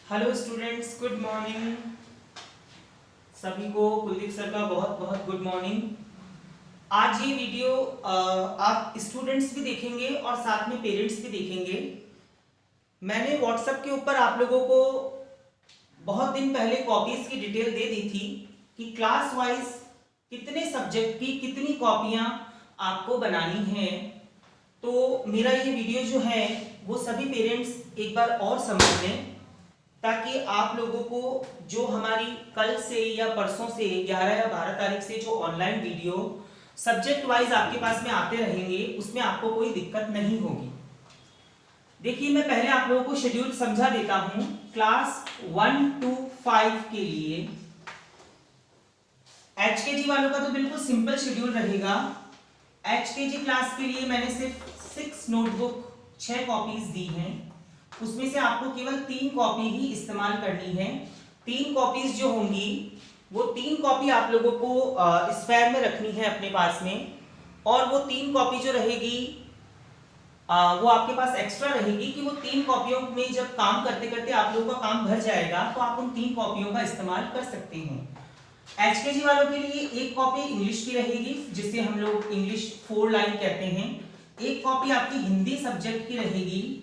Hello students, good morning. सभी को Kuldeep sir का बहुत बहुत गुड मॉर्निंग। आज ये वीडियो आप स्टूडेंट्स भी देखेंगे और साथ में पेरेंट्स भी देखेंगे। मैंने व्हाट्सएप के ऊपर आप लोगों को बहुत दिन पहले कॉपीज की डिटेल दे दी थी कि क्लास वाइज कितने सब्जेक्ट की कितनी कॉपियां आपको बनानी है। तो मेरा ये वीडियो जो है वो सभी पेरेंट्स एक बार और समझ लें, ताकि आप लोगों को जो हमारी कल से या परसों से 11 या 12 तारीख से जो ऑनलाइन वीडियो सब्जेक्ट वाइज आपके पास में आते रहेंगे उसमें आपको कोई दिक्कत नहीं होगी। देखिए, मैं पहले आप लोगों को शेड्यूल समझा देता हूं। क्लास 1 to 5 के लिए एचकेजी वालों का तो बिल्कुल सिंपल शेड्यूल रहेगा। एचकेजी क्लास के लिए मैंने सिर्फ 6 नोटबुक 6 कॉपीज दी हैं। उसमें से आपको केवल 3 कॉपी ही इस्तेमाल करनी है। 3 कॉपीज जो होंगी वो 3 कॉपी आप लोगों को स्पेयर में रखनी है अपने पास में, और वो 3 कॉपी जो रहेगी वो आपके पास एक्स्ट्रा रहेगी कि वो 3 कॉपियों में जब काम करते करते आप लोगों का काम भर जाएगा तो आप उन 3 कॉपियों का इस्तेमाल कर सकते हैं। एचकेजी वालों के लिए एक कॉपी इंग्लिश की रहेगी, जिसे हम लोग इंग्लिश 4 लाइन कहते हैं। एक कॉपी आपकी हिंदी सब्जेक्ट की रहेगी,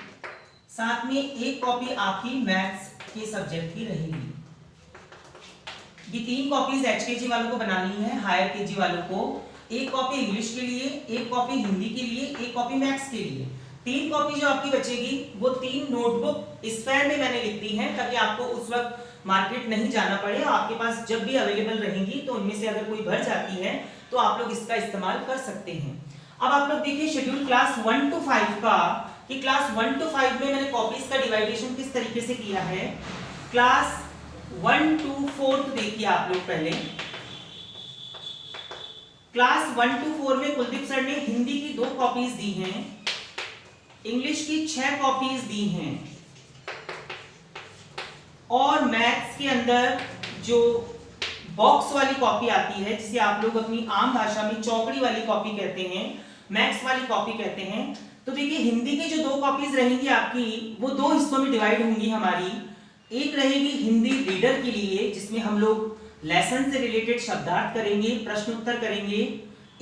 साथ में एक कॉपी आपकी मैथ्स के सब्जेक्ट की रहेगी। ये 3 कॉपीज एचकेजी वालों को बनानी है। हायर केजी वालों को एक कॉपी इंग्लिश के लिए, एक कॉपी हिंदी के लिए, एक कॉपी मैथ्स के लिए। 3 कॉपी जो आपकी बचेगी वो 3 नोटबुक स्पेयर में मैंने लिख दी है, ताकि आपको उस वक्त मार्केट नहीं जाना पड़े। आपके पास जब भी अवेलेबल रहेंगी तो उनमें से अगर कोई भर जाती है तो आप लोग इसका इस्तेमाल कर सकते हैं। अब आप लोग देखिए शेड्यूल क्लास 1 to 5 का, कि क्लास 1 to 5 में मैंने कॉपीज का डिवाइडेशन किस तरीके से किया है। क्लास 1 to 4 देखिए आप लोग पहले। क्लास 1 to 4 में कुलदीप सर ने हिंदी की 2 कॉपीज दी हैं, इंग्लिश की 6 कॉपीज दी हैं, और मैथ्स के अंदर जो बॉक्स वाली कॉपी आती है, जिसे आप लोग अपनी आम भाषा में चौकड़ी वाली कॉपी कहते हैं, मैथ्स वाली कॉपी कहते हैं। तो देखिए, हिंदी की जो 2 कॉपीज रहेंगी आपकी वो 2 हिस्सों में डिवाइड होंगी हमारी। एक रहेगी हिंदी रीडर के लिए, जिसमें हम लोग लेसन से रिलेटेड शब्दार्थ करेंगे, प्रश्न उत्तर करेंगे।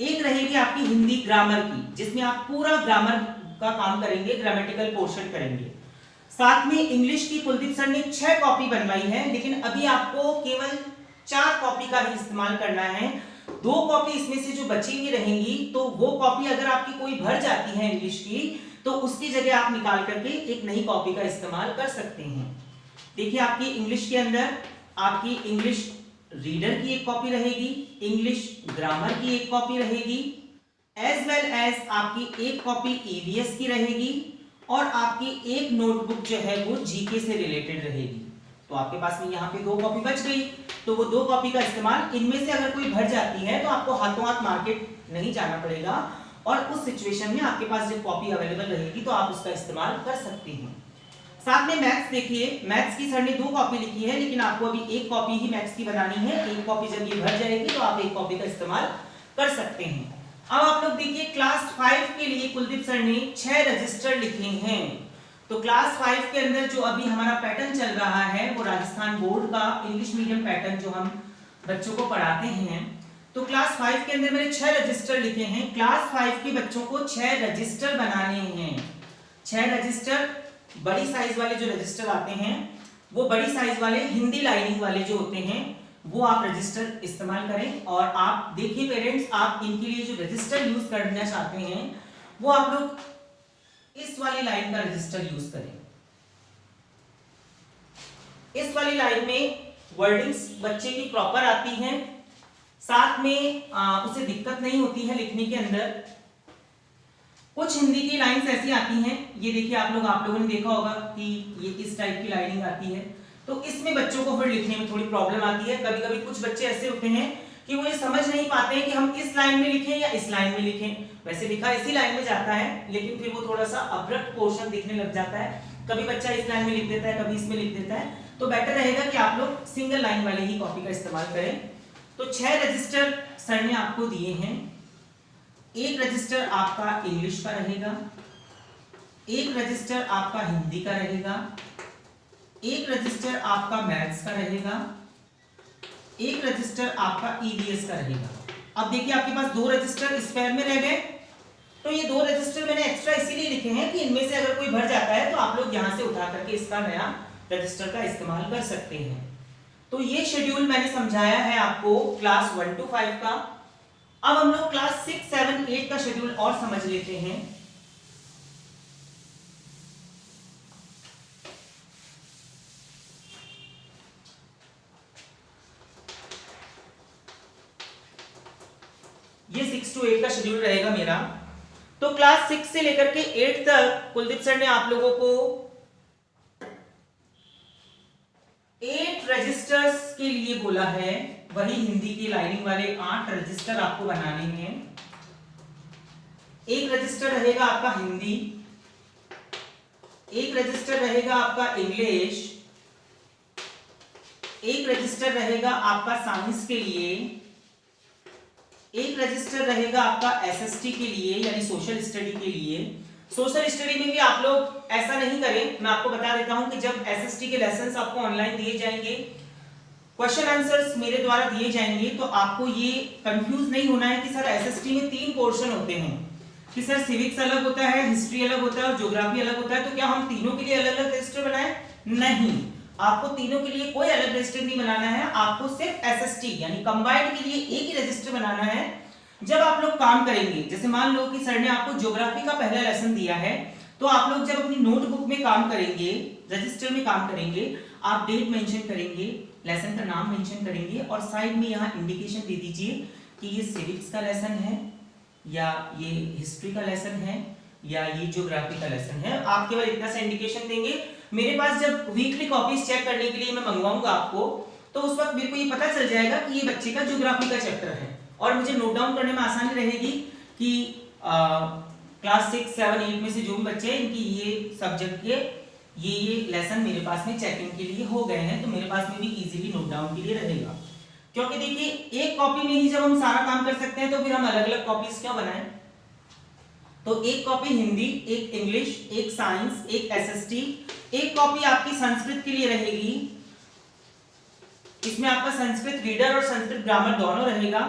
एक रहेगी आपकी हिंदी ग्रामर की, जिसमें आप पूरा ग्रामर का काम करेंगे, ग्रामेटिकल पोर्शन करेंगे। साथ में इंग्लिश की कुलदीप सर ने 6 कॉपी बनवाई है, लेकिन अभी आपको केवल 4 कॉपी का ही इस्तेमाल करना है। 2 कॉपी इसमें से जो बची हुई रहेंगी, तो वो कॉपी अगर आपकी कोई भर जाती है इंग्लिश की, तो उसकी जगह आप निकाल करके एक नई कॉपी का इस्तेमाल कर सकते हैं। देखिए, आपकी इंग्लिश के अंदर आपकी इंग्लिश रीडर की एक कॉपी रहेगी, इंग्लिश ग्रामर की एक कॉपी रहेगी, एज वेल एज आपकी एक कॉपी ईवीएस की रहेगी, और आपकी एक नोटबुक जो है वो जीके से रिलेटेड रहेगी। तो आपके पास में यहाँ पे 2 कॉपी बच गई, तो वो 2 कॉपी का इस्तेमाल, इनमें से अगर कोई भर जाती है तो आपको हाथों हाथ मार्केट नहीं जाना पड़ेगा, और उस सिचुएशन में आपके पास जब कॉपी अवेलेबल रहेगी तो आप उसका इस्तेमाल कर सकते हैं। साथ में मैथ्स देखिए, मैथ्स की सर ने 2 कॉपी लिखी है, लेकिन आपको अभी एक कॉपी ही मैथ्स की बनानी है। एक कॉपी जब ये भर जाएगी तो आप एक कॉपी का इस्तेमाल कर सकते हैं। अब आप लोग देखिए, क्लास 5 के लिए कुलदीप सर ने 6 रजिस्टर लिखे हैं। तो क्लास 5 के अंदर जो अभी हमारा पैटर्न चल रहा है वो राजस्थान बोर्ड का इंग्लिश मीडियम पैटर्न जो हम बच्चों को पढ़ाते हैं। तो क्लास 5 के अंदर मैंने 6 रजिस्टर लिखे हैं। क्लास 5 के बच्चों को 6 रजिस्टर बनाने हैं। 6 रजिस्टर, बड़ी साइज वाले जो रजिस्टर आते हैं, वो बड़ी साइज वाले हिंदी लाइनिंग वाले जो होते हैं वो आप रजिस्टर इस्तेमाल करें। और आप देखिए पेरेंट्स, आप इनके लिए जो रजिस्टर यूज करना चाहते हैं वो आप लोग इस वाली लाइन का रजिस्टर यूज करें। इस वाली लाइन में वर्डिंग्स बच्चे की प्रॉपर आती हैं, साथ में उसे दिक्कत नहीं होती है लिखने के अंदर। कुछ हिंदी की लाइंस ऐसी आती हैं, ये देखिए आप लोगों ने देखा होगा कि ये इस टाइप की लाइनिंग आती है, तो इसमें बच्चों को फिर लिखने में थोड़ी प्रॉब्लम आती है। कभी कभी कुछ बच्चे ऐसे होते हैं कि वो ये समझ नहीं पाते हैं कि हम इस लाइन में लिखें या इस लाइन में लिखें। वैसे लिखा इसी लाइन में जाता है, लेकिन फिर वो थोड़ा सा अब्रप्ट पोर्शन दिखने लग जाता है। कभी बच्चा इस लाइन में लिख देता है, कभी इसमें लिख देता है। तो बेटर रहेगा कि आप लोग सिंगल लाइन वाले ही कॉपी का इस्तेमाल करें। तो 6 रजिस्टर सर ने आपको दिए हैं। एक रजिस्टर आपका इंग्लिश का रहेगा, एक रजिस्टर आपका हिंदी का रहेगा, एक रजिस्टर आपका मैथ्स का रहेगा, एक रजिस्टर आपका ईवीएस का रहेगा। अब देखिए आपके पास दो रजिस्टर इस पेयर में रह गए, तो ये दो रजिस्टर मैंने एक्स्ट्रा इसीलिए लिखे हैं कि इनमें से अगर कोई भर जाता है तो आप लोग यहां से उठा करके इसका नया रजिस्टर का इस्तेमाल कर सकते हैं। तो ये शेड्यूल मैंने समझाया है आपको क्लास 1 to 5 का। अब हम लोग क्लास 6, 7, 8 का शेड्यूल और समझ लेते हैं। ये 6 to 8 का शेड्यूल रहेगा मेरा। तो क्लास 6 से लेकर के 8 तक कुलदीप सर ने आप लोगों को 8 रजिस्टर्स के लिए बोला है। वही हिंदी की लाइनिंग वाले 8 रजिस्टर आपको बनाने हैं। एक रजिस्टर रहेगा आपका हिंदी, एक रजिस्टर रहेगा आपका इंग्लिश, एक रजिस्टर रहेगा आपका साइंस के लिए, एक रजिस्टर रहेगा आपका एसएसटी के लिए यानी सोशल स्टडी के लिए। सोशल स्टडी में भी आप लोग ऐसा नहीं करें, मैं आपको बता देता हूं कि जब एसएसटी के लेसन्स आपको ऑनलाइन दिए जाएंगे, क्वेश्चन आंसर्स मेरे द्वारा दिए जाएंगे, तो आपको ये कंफ्यूज नहीं होना है कि सर एसएसटी में 3 पोर्शन होते हैं, कि सर सिविक्स अलग होता है, हिस्ट्री अलग होता है और ज्योग्राफी अलग होता है, तो क्या हम तीनों के लिए अलग अलग रजिस्टर बनाएं? नहीं, आपको तीनों के लिए कोई अलग रजिस्टर नहीं बनाना है। आपको सिर्फ एसएसटी यानी कंबाइंड के लिए एक ही रजिस्टर बनाना है। जब आप लोग काम करेंगे, जैसे मान लो कि सर ने आपको ज्योग्राफी का पहला लेसन दिया है, तो आप लोग जब अपनी नोटबुक में काम करेंगे, रजिस्टर में काम करेंगे, आप डेट मेंशन करेंगे, लेसन का नाम मेंशन करेंगे और साइड में यहाँ इंडिकेशन दे दीजिए कि ये सिविक्स का लेसन है या ये हिस्ट्री का लेसन है या ये ज्योग्राफी का लेसन है। आप केवल इतना सा इंडिकेशन देंगे। मेरे पास जब वीकली कॉपीज चेक करने के लिए मैं मंगवाऊंगा आपको, तो उस वक्त मेरे को ये पता चल जाएगा कि ये बच्चे का ज्योग्राफी का चैप्टर है और मुझे नोट डाउन करने में आसानी रहेगी कि क्लास 6, 7, 8 में से जो भी बच्चे हैं इनकी ये सब्जेक्ट के ये लेसन मेरे पास में चेकिंग के लिए हो गए हैं, तो मेरे पास में भी इजीली नोट डाउन के लिए रहेगा। क्योंकि देखिए एक कॉपी में ही जब हम सारा काम कर सकते हैं तो फिर हम अलग अलग कॉपीज क्यों बनाएं। तो एक कॉपी हिंदी, एक इंग्लिश, एक साइंस, एक एसएसटी, एक कॉपी आपकी संस्कृत के लिए रहेगी। इसमें आपका संस्कृत रीडर और संस्कृत ग्रामर दोनों रहेगा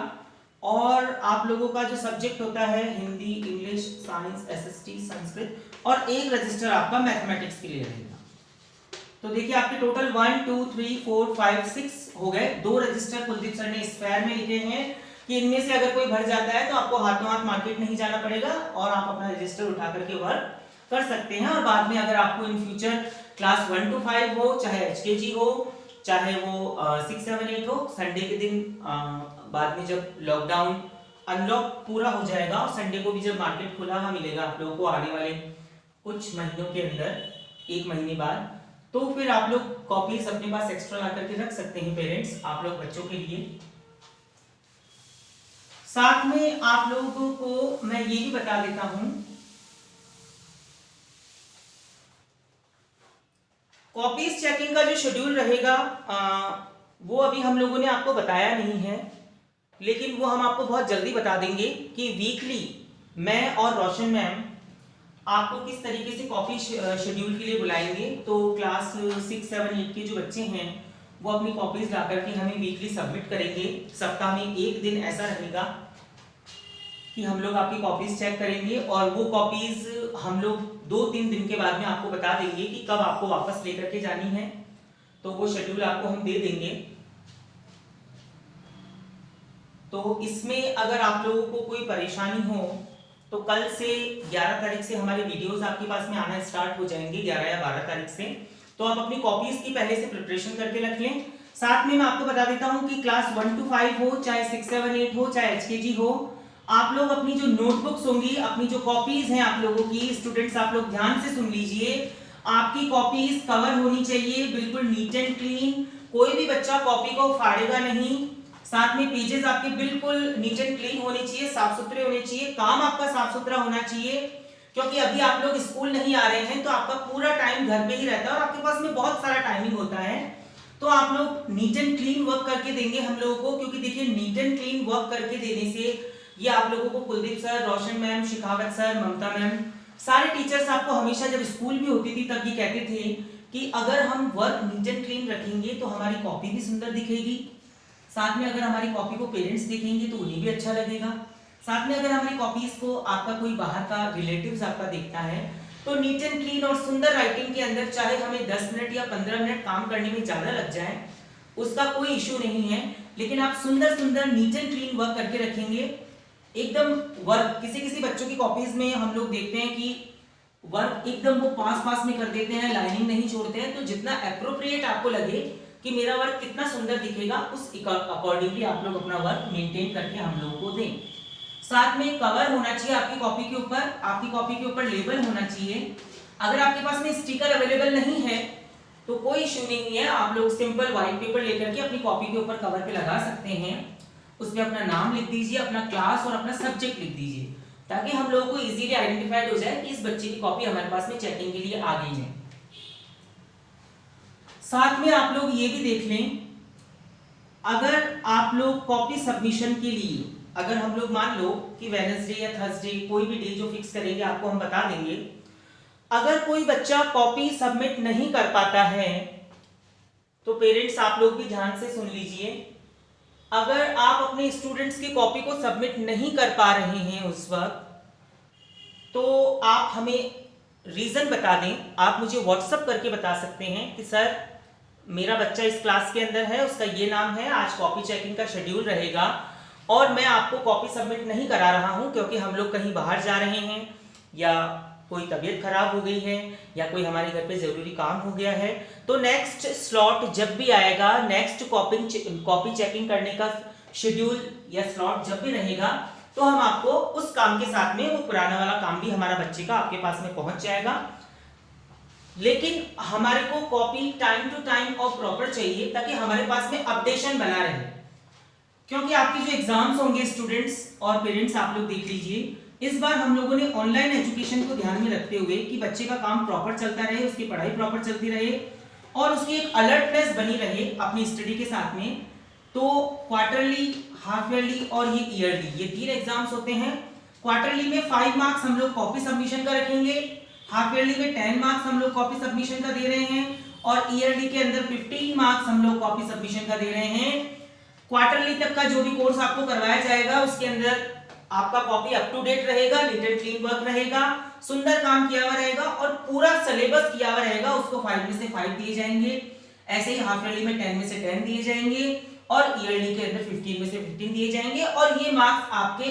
और आप लोगों का जो सब्जेक्ट होता है Hindi, English, science, SST, Sanskrit, और एक रजिस्टर आपका मैथमेटिक्स के लिए रहेगा। तो देखिए आपके टोटल 1, 2, 3, 4, 5, 6 हो गए। 2 रजिस्टर कुलदीप सर ने इस पेयर में लिखे हैं कि इनमें से अगर कोई भर जाता है तो आपको हाथों हाथ मार्केट नहीं जाना पड़ेगा और आप अपना रजिस्टर उठा करके वर्क कर सकते हैं। और बाद में अगर आपको इन फ्यूचर क्लास 1 to 5 हो, चाहे एचकेजी हो, चाहे वो 6, 7, 8 हो, संडे के दिन बाद में जब लॉकडाउन अनलॉक पूरा हो जाएगा और संडे को भी जब मार्केट खुला हुआ मिलेगा आप लोगों को आने वाले कुछ महीनों के अंदर, 1 महीने बाद, तो फिर आप लोग कॉपीज अपने पास एक्स्ट्रा ला करके रख सकते हैं पेरेंट्स, आप लोग बच्चों के लिए। साथ में आप लोगों को मैं ये भी बता देता हूं, कॉपीज चेकिंग का जो शेड्यूल रहेगा वो अभी हम लोगों ने आपको बताया नहीं है, लेकिन वो हम आपको बहुत जल्दी बता देंगे कि वीकली मैं और रोशन मैम आपको किस तरीके से कॉपी शेड्यूल के लिए बुलाएंगे। तो क्लास 6, 7, 8 के जो बच्चे हैं वो अपनी कॉपीज ला करके हमें वीकली सबमिट करेंगे। सप्ताह में एक दिन ऐसा रहेगा कि हम लोग आपकी कॉपीज चेक करेंगे और वो कॉपीज हम लोग 2-3 दिन के बाद में आपको बता देंगे कि कब आपको वापस लेकर के जानी है, तो वो शेड्यूल आपको हम दे देंगे। तो इसमें अगर आप लोगों को कोई परेशानी हो तो कल से 11 तारीख से हमारे वीडियोस आपके पास में आना स्टार्ट हो जाएंगे, 11 या 12 तारीख से। तो आप अपनी कॉपीज की पहले से प्रिपरेशन करके रख लें। साथ में मैं आपको बता देता हूं कि क्लास 1 to 5 हो, चाहे 6, 7, 8 हो, चाहे एचकेजी हो, आप लोग अपनी जो नोटबुक्स होंगी, अपनी जो कॉपीज हैं आप लोगों की, स्टूडेंट्स आप लोग ध्यान से सुन लीजिए, आपकी कॉपीज कवर होनी चाहिए, बिल्कुल नीट एंड क्लीन। कोई भी बच्चा कॉपी को फाड़ेगा नहीं। साथ में पेजेस आपके बिल्कुल नीट एंड क्लीन होने चाहिए, साफ सुथरे होने चाहिए, काम आपका साफ सुथरा होना चाहिए, क्योंकि अभी आप लोग स्कूल नहीं आ रहे हैं तो आपका पूरा टाइम घर पे ही रहता है और आपके पास में बहुत सारा टाइमिंग होता है। तो आप लोग नीट एंड क्लीन वर्क करके देंगे हम लोगों को, क्योंकि देखिए नीट एंड क्लीन वर्क करके देने से ये आप लोगों को कुलदीप सर, रोशन मैम, शिखावत सर, ममता मैम, सारे टीचर्स आपको हमेशा जब स्कूल भी होती थी तब ये कहते थे कि अगर हम वर्क नीट एंड क्लीन रखेंगे तो हमारी कॉपी भी सुंदर दिखेगी, साथ में अगर हमारी कॉपी को पेरेंट्स देखेंगे तो उन्हें भी अच्छा लगेगा, साथ में अगर हमारी कॉपीज को आपका कोई बाहर का रिलेटिव्स आपका देखता है तो नीट एंड क्लीन और सुंदर राइटिंग के अंदर चाहे हमें 10 मिनट या 15 मिनट काम करने में ज्यादा लग जाए उसका कोई इश्यू नहीं है, लेकिन आप सुंदर सुंदर नीट एंड क्लीन वर्क करके रखेंगे एकदम। वर्क किसी बच्चों की कॉपीज में हम लोग देखते हैं कि वर्क एकदम वो पास में कर देते हैं, लाइनिंग नहीं छोड़ते हैं, तो जितना एप्रोप्रिएट आपको लगे कि मेरा वर्क कितना सुंदर दिखेगा उस अकॉर्डिंगली आप लोग अपना वर्क मेंटेन करके हम लोग को दें। साथ में कवर होना चाहिए आपकी कॉपी के ऊपर, आपकी कॉपी के ऊपर लेबल होना चाहिए। अगर आपके पास में स्टिकर अवेलेबल नहीं है तो कोई इश्यू नहीं है, आप लोग सिंपल व्हाइट पेपर लेकर के अपनी कॉपी के ऊपर कवर पे लगा सकते हैं। उसमें अपना नाम लिख दीजिए, अपना क्लास और अपना सब्जेक्ट लिख दीजिए, ताकि हम लोगों को इजीली आइडेंटिफाइड हो जाए कि इस बच्चे की कॉपी हमारे पास में चेकिंग के लिए आ गई है। साथ में आप लोग ये भी देख लें, अगर आप लोग कॉपी सबमिशन के लिए, अगर हम लोग मान लो कि वेडनेसडे या थर्सडे कोई भी डे जो फिक्स करेंगे आपको हम बता देंगे, अगर कोई बच्चा कॉपी सबमिट नहीं कर पाता है तो पेरेंट्स आप लोग भी ध्यान से सुन लीजिए, अगर आप अपने स्टूडेंट्स की कॉपी को सबमिट नहीं कर पा रहे हैं उस वक्त तो आप हमें रीजन बता दें। आप मुझे व्हाट्सएप करके बता सकते हैं कि सर मेरा बच्चा इस क्लास के अंदर है, उसका ये नाम है, आज कॉपी चेकिंग का शेड्यूल रहेगा और मैं आपको कॉपी सबमिट नहीं करा रहा हूं क्योंकि हम लोग कहीं बाहर जा रहे हैं या कोई तबीयत खराब हो गई है या कोई हमारे घर पे जरूरी काम हो गया है, तो नेक्स्ट स्लॉट जब भी आएगा, नेक्स्ट कॉपी चेकिंग करने का शेड्यूल या स्लॉट जब भी रहेगा तो हम आपको उस काम के साथ में वो पुराना वाला काम भी हमारा बच्चे का आपके पास में पहुंच जाएगा। लेकिन हमारे को कॉपी टाइम टू टाइम और प्रॉपर चाहिए ताकि हमारे पास में अपडेशन बना रहे, क्योंकि आपके जो एग्जाम्स होंगे स्टूडेंट्स और पेरेंट्स आप लोग देख लीजिए, इस बार हम लोगों ने ऑनलाइन एजुकेशन को ध्यान में रखते हुए कि बच्चे का काम प्रॉपर चलता रहे, उसकी पढ़ाई प्रॉपर चलती रहे और उसकी एक अलर्टनेस बनी रहे अपनी स्टडी के साथ में, तो क्वार्टरली, हाफ ईयरली और ये ईयरली, ये 3 एग्जाम्स होते हैं। क्वार्टरली में 5 मार्क्स हम लोग कॉपी सबमिशन का रखेंगे, हाफ ईयरली में 10 मार्क्स हम लोग कॉपी सबमिशन का दे रहे हैं और ईयरली के अंदर 15 मार्क्स हम लोग कॉपी सबमिशन का दे रहे हैं। क्वार्टरली तक का जो भी कोर्स आपको करवाया जाएगा उसके अंदर आपका कॉपी अप टू डेट रहेगा, नीट एंड क्लीन वर्क रहेगा, सुंदर काम किया हुआ रहेगा और पूरा सिलेबस किया हुआ रहेगा, उसको 5 में से 5 दिए जाएंगे। ऐसे ही हाफ ईयरली में 10 में से 10 दिए जाएंगे और ईयरली के अंदर 15 में से 15 दिए जाएंगे और ये मार्क्स आपके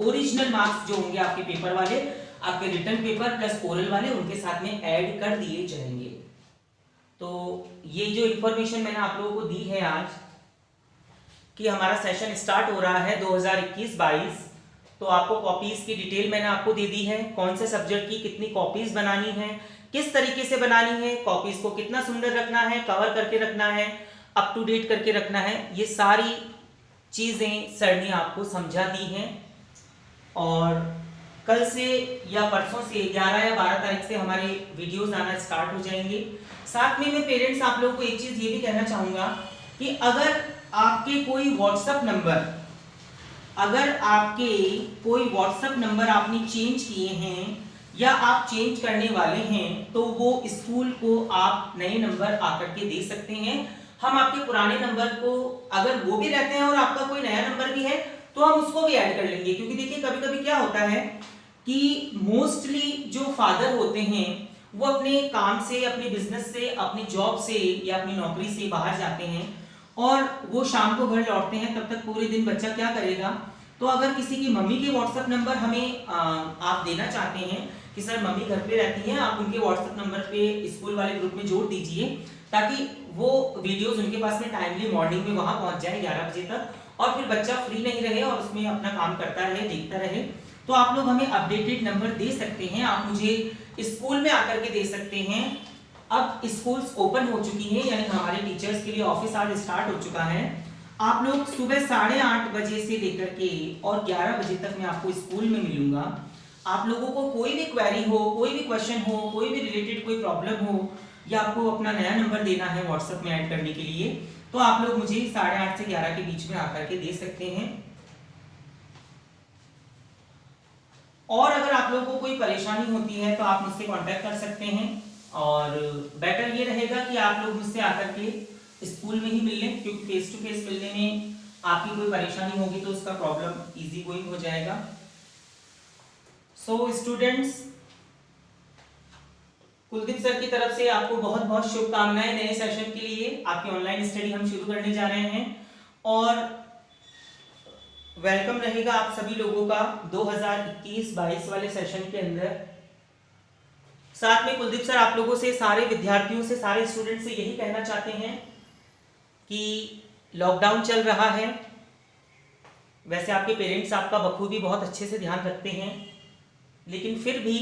ओरिजिनल मार्क्स जो होंगे आपके पेपर वाले, आपके रिटन पेपर प्लस ओरल वाले, उनके साथ में ऐड कर दिए जाएंगे। तो ये जो इंफॉर्मेशन मैंने आप लोगों को दी है आज कि हमारा सेशन स्टार्ट हो रहा है 2021-22, तो आपको कॉपीज की डिटेल मैंने आपको दे दी है, कौन से सब्जेक्ट की कितनी कॉपीज बनानी है, किस तरीके से बनानी है, कॉपीज को कितना सुंदर रखना है, कवर करके रखना है, अप टू डेट करके रखना है, ये सारी चीजें सर ने आपको समझा दी हैं। और कल से या परसों से 11 या 12 तारीख से हमारे वीडियोस आना स्टार्ट हो जाएंगे। साथ में मैं पेरेंट्स आप लोगों को एक चीज ये भी कहना चाहूंगा कि अगर आपके कोई व्हाट्सएप नंबर आपने चेंज किए हैं या आप चेंज करने वाले हैं तो वो स्कूल को आप नए नंबर आकर के दे सकते हैं। हम आपके पुराने नंबर को, अगर वो भी रहते हैं और आपका कोई नया नंबर भी है तो हम उसको भी ऐड कर लेंगे, क्योंकि देखिए कभी कभी क्या होता है कि मोस्टली जो फादर होते हैं वो अपने काम से, अपने बिजनेस से, अपनी जॉब से या अपनी नौकरी से बाहर जाते हैं और वो शाम को घर लौटते हैं, तब तक पूरे दिन बच्चा क्या करेगा। तो अगर किसी की मम्मी के व्हाट्सएप नंबर हमें आप देना चाहते हैं कि सर मम्मी घर पे रहती हैं, आप उनके व्हाट्सएप नंबर पे स्कूल वाले ग्रुप में जोड़ दीजिए ताकि वो वीडियोस उनके पास में टाइमली मॉर्निंग में वहां पहुंच जाए 11 बजे तक और फिर बच्चा फ्री नहीं रहे और उसमें अपना काम करता रहे, देखता रहे। तो आप लोग हमें अपडेटेड नंबर दे सकते हैं, आप मुझे स्कूल में आकर के दे सकते हैं। अब स्कूल्स ओपन हो चुकी हैं, यानी हमारे टीचर्स के लिए ऑफिस आज स्टार्ट हो चुका है। आप लोग सुबह 8:30 बजे से लेकर के और 11 बजे तक मैं आपको स्कूल में मिलूंगा। आप लोगों को कोई भी क्वेरी हो, कोई भी क्वेश्चन हो, कोई भी रिलेटेड कोई प्रॉब्लम हो या आपको अपना नया नंबर देना है व्हाट्सएप में ऐड करने के लिए, तो आप लोग मुझे 8:30 से 11 के बीच में आकर के दे सकते हैं। और अगर आप लोगों को कोई परेशानी होती है तो आप मुझसे कांटेक्ट कर सकते हैं। और बेटर ये रहेगा कि आप लोग मुझसे आकर के स्कूल में ही मिल लें, क्योंकि फेस टू फेस मिलने में आपकी कोई परेशानी होगी तो उसका प्रॉब्लम इजी गोइंग हो जाएगा। सो स्टूडेंट्स, कुलदीप सर की तरफ से आपको बहुत बहुत शुभकामनाएं नए सेशन के लिए। आपकी ऑनलाइन स्टडी हम शुरू करने जा रहे हैं और वेलकम रहेगा आप सभी लोगों का 2021-22 वाले सेशन के अंदर। साथ में कुलदीप सर आप लोगों से, सारे विद्यार्थियों से, सारे स्टूडेंट से यही कहना चाहते हैं कि लॉकडाउन चल रहा है। वैसे आपके पेरेंट्स आपका बखूबी बहुत अच्छे से ध्यान रखते हैं, लेकिन फिर भी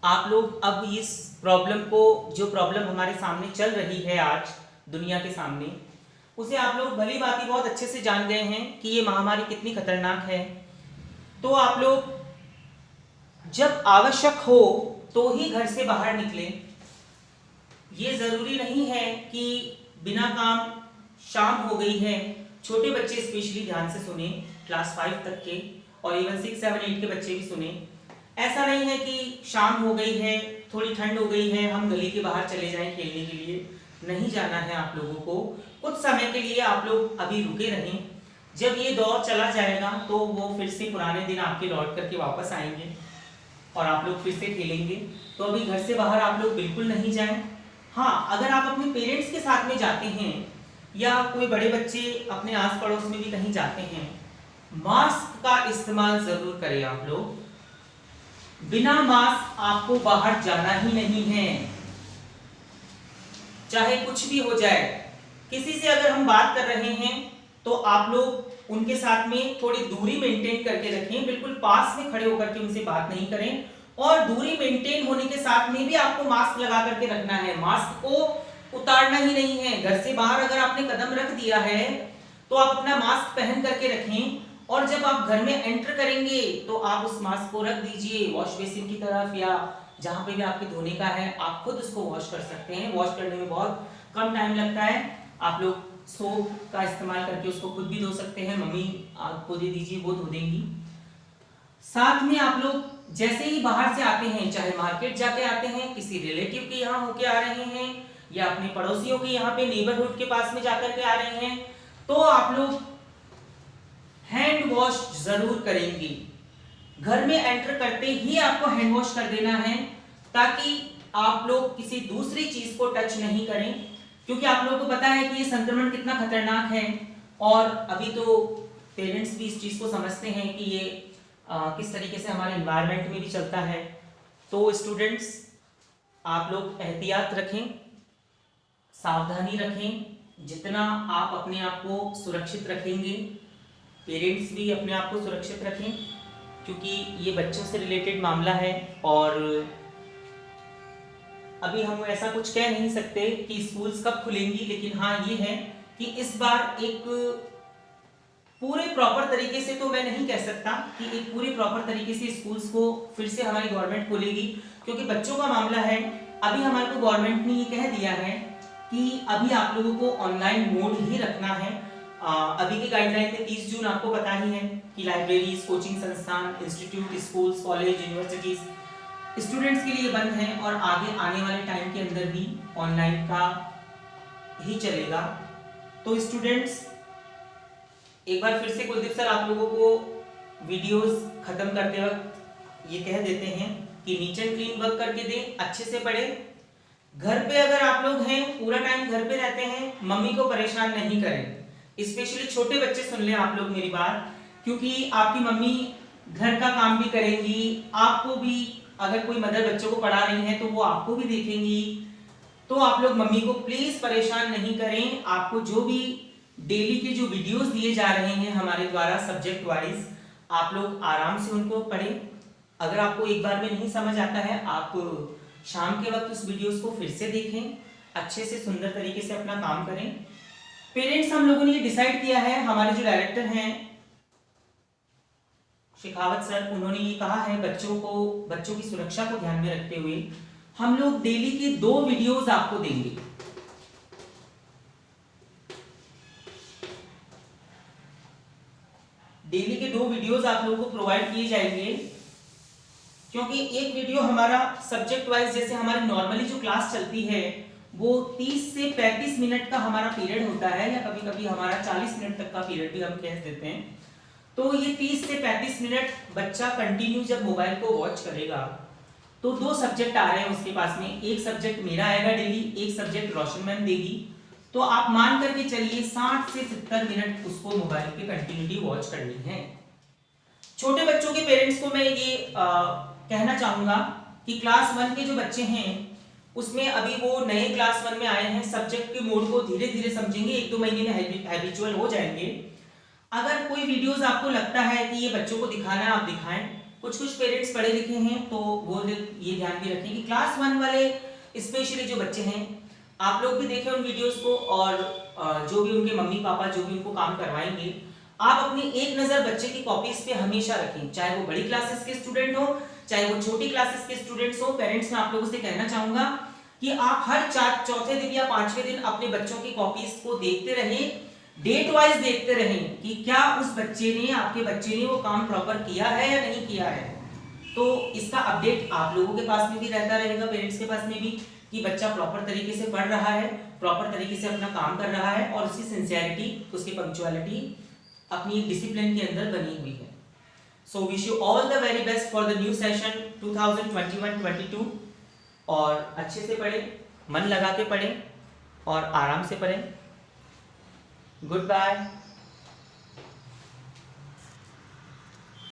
आप लोग अब इस प्रॉब्लम को, जो प्रॉब्लम हमारे सामने चल रही है आज दुनिया के सामने, उसे आप लोग भली भांति बहुत अच्छे से जान गए हैं कि ये महामारी कितनी खतरनाक है। तो आप लोग जब आवश्यक हो तो ही घर से बाहर निकलें। ये जरूरी नहीं है कि बिना काम शाम हो गई है। छोटे बच्चे स्पेशली ध्यान से सुने, क्लास 5 तक के और इवन 6, 7, 8 के बच्चे भी सुने। ऐसा नहीं है कि शाम हो गई है, थोड़ी ठंड हो गई है, हम गली के बाहर चले जाएं खेलने के लिए। नहीं जाना है आप लोगों को। कुछ समय के लिए आप लोग अभी रुके रहें। जब ये दौर चला जाएगा तो वो फिर से पुराने दिन आपके लौट करके वापस आएंगे और आप लोग फिर से खेलेंगे। तो अभी घर से बाहर आप लोग बिल्कुल नहीं जाएं। हाँ, अगर आप अपने पेरेंट्स के साथ में जाते हैं या कोई बड़े बच्चे अपने आस पड़ोस में भी कहीं जाते हैं, मास्क का इस्तेमाल जरूर करें। आप लोग बिना मास्क आपको बाहर जाना ही नहीं है, चाहे कुछ भी हो जाए। किसी से अगर हम बात कर रहे हैं तो आप लोग उनके साथ में थोड़ी दूरी मेंटेन करके रखें। बिल्कुल पास में खड़े होकर के उनसे बात नहीं करें और दूरी मेंटेन होने के साथ में भी आपको मास्क लगा करके रखना है। मास्क को उतारना ही नहीं है। घर से बाहर अगर आपने कदम रख दिया है तो आप अपना मास्क पहन करके रखें और जब आप घर में एंटर करेंगे तो आप उस मास्क को रख दीजिए वॉश बेसिन की तरफ या जहां पे भी आपके धोने का है, आप खुद उसको वॉश कर सकते हैं। वॉश करने में बहुत कम टाइम लगता है। आप लोग सोप का इस्तेमाल करके उसको खुद भी धो सकते हैं। मम्मी आपको दे दीजिए, वो धो देंगी। साथ में आप लोग जैसे ही बाहर से आते हैं, चाहे मार्केट जाके आते हैं, किसी रिलेटिव के यहाँ होके आ रहे हैं या अपने पड़ोसियों के यहाँ पे नेबरहुड के पास में जाकर के आ रहे हैं, तो आप लोग हैंड वॉश जरूर करेंगे। घर में एंटर करते ही आपको हैंड वॉश कर देना है ताकि आप लोग किसी दूसरी चीज को टच नहीं करें, क्योंकि आप लोगों को पता है कि ये संक्रमण कितना खतरनाक है। और अभी तो पेरेंट्स भी इस चीज को समझते हैं कि ये किस तरीके से हमारे एनवायरनमेंट में भी चलता है। तो स्टूडेंट्स, आप लोग एहतियात रखें, सावधानी रखें। जितना आप अपने आप को सुरक्षित रखेंगे, पेरेंट्स भी अपने आप को सुरक्षित रखें, क्योंकि ये बच्चों से रिलेटेड मामला है। और अभी हम ऐसा कुछ कह नहीं सकते कि स्कूल्स कब खुलेंगी, लेकिन हाँ ये है कि इस बार एक पूरे प्रॉपर तरीके से, तो मैं नहीं कह सकता कि एक पूरे प्रॉपर तरीके से स्कूल्स को फिर से हमारी गवर्नमेंट खोलेगी, क्योंकि बच्चों का मामला है। अभी हमारे को गवर्नमेंट ने ये कह दिया है कि अभी आप लोगों को ऑनलाइन मोड ही रखना है। अभी की गाइडलाइन में 30 जून आपको पता ही है कि लाइब्रेरीज, कोचिंग संस्थान, institute, schools, college, universities students के लिए बंद हैं और आगे आने वाले टाइम के अंदर भी ऑनलाइन का ही चलेगा। तो स्टूडेंट्स, एक बार फिर से कुलदीप सर आप लोगों को वीडियोस खत्म करते वक्त ये कह देते हैं कि नीट एंड क्लीन वर्क करके दें, अच्छे से पढ़ें। घर पे अगर आप लोग हैं, पूरा टाइम घर पे रहते हैं, मम्मी को परेशान नहीं करें। स्पेशली छोटे बच्चे सुन लें आप लोग मेरी बात, क्योंकि आपकी मम्मी घर का काम भी करेंगी, आपको भी, अगर कोई मदर बच्चों को पढ़ा रही है तो वो आपको भी देखेंगी। तो आप लोग मम्मी को प्लीज परेशान नहीं करें। आपको जो भी डेली के जो वीडियोस दिए जा रहे हैं हमारे द्वारा सब्जेक्ट वाइज, आप लोग आराम से उनको पढ़ें। अगर आपको एक बार में नहीं समझ आता है, आप शाम के वक्त उस वीडियोस को फिर से देखें, अच्छे से सुंदर तरीके से अपना काम करें। पेरेंट्स, हम लोगों ने ये डिसाइड किया है, हमारे जो डायरेक्टर हैं शेखावत सर, उन्होंने ये कहा है बच्चों की सुरक्षा को ध्यान में रखते हुए हम लोग डेली के 2 वीडियोस आपको देंगे। डेली के 2 वीडियोस आप लोगों को प्रोवाइड किए जाएंगे क्योंकि एक वीडियो हमारा सब्जेक्ट वाइज, जैसे हमारी नॉर्मली जो क्लास चलती है वो 30 से 35 मिनट का हमारा पीरियड होता है, या कभी कभी हमारा 40 मिनट तक का पीरियड भी हम कह देते हैं। तो ये 30 से 35 मिनट बच्चा कंटिन्यू जब मोबाइल को वॉच करेगा, तो 2 सब्जेक्ट आ रहे हैं उसके पास में, एक सब्जेक्ट मेरा आएगा डेली, एक सब्जेक्ट रोशन मैम देगी। तो आप मान करके चलिए 60 से 70 मिनट उसको मोबाइल पे कंटिन्यूटी वॉच करनी है। छोटे बच्चों के पेरेंट्स को मैं ये कहना चाहूंगा कि क्लास 1 के जो बच्चे हैं उसमें अभी वो नए क्लास 1 में आए हैं, सब्जेक्ट के मोड को धीरे धीरे समझेंगे, 1-2 महीने में हैबिचुअल हो जाएंगे। अगर कोई वीडियोस आपको लगता है कि ये बच्चों को दिखाना है, आप दिखाएं। कुछ पेरेंट्स पढ़े लिखे हैं तो वो ये ध्यान भी रखें कि क्लास 1 वाले स्पेशली जो बच्चे हैं, आप लोग भी देखें उन वीडियोस को, और जो भी उनके मम्मी पापा जो भी उनको काम करवाएंगे, आप अपनी एक नजर बच्चे की कॉपीज पे हमेशा रखें, चाहे वो बड़ी क्लासेस के स्टूडेंट हो, चाहे वो छोटी क्लासेस के स्टूडेंट्स हो। पेरेंट्स, मैं आप लोगों से कहना चाहूंगा कि आप हर चौथे दिन या 5वें दिन अपने बच्चों की कॉपीज को देखते रहें, डेट वाइज देखते रहें कि क्या उस बच्चे ने, आपके बच्चे ने वो काम प्रॉपर किया है या नहीं किया है। तो इसका अपडेट आप लोगों के पास में भी रहता रहेगा, पेरेंट्स के पास में भी, कि बच्चा प्रॉपर तरीके से पढ़ रहा है, प्रॉपर तरीके से अपना काम कर रहा है, और उसकी सिंसियरिटी, उसकी पंक्चुअलिटी अपनी डिसिप्लिन के अंदर बनी हुई है। So wish you all the very best for the new session 2021-22, और अच्छे से पढ़ें, मन लगा के पढ़ें और आराम से पढ़ें। Good bye.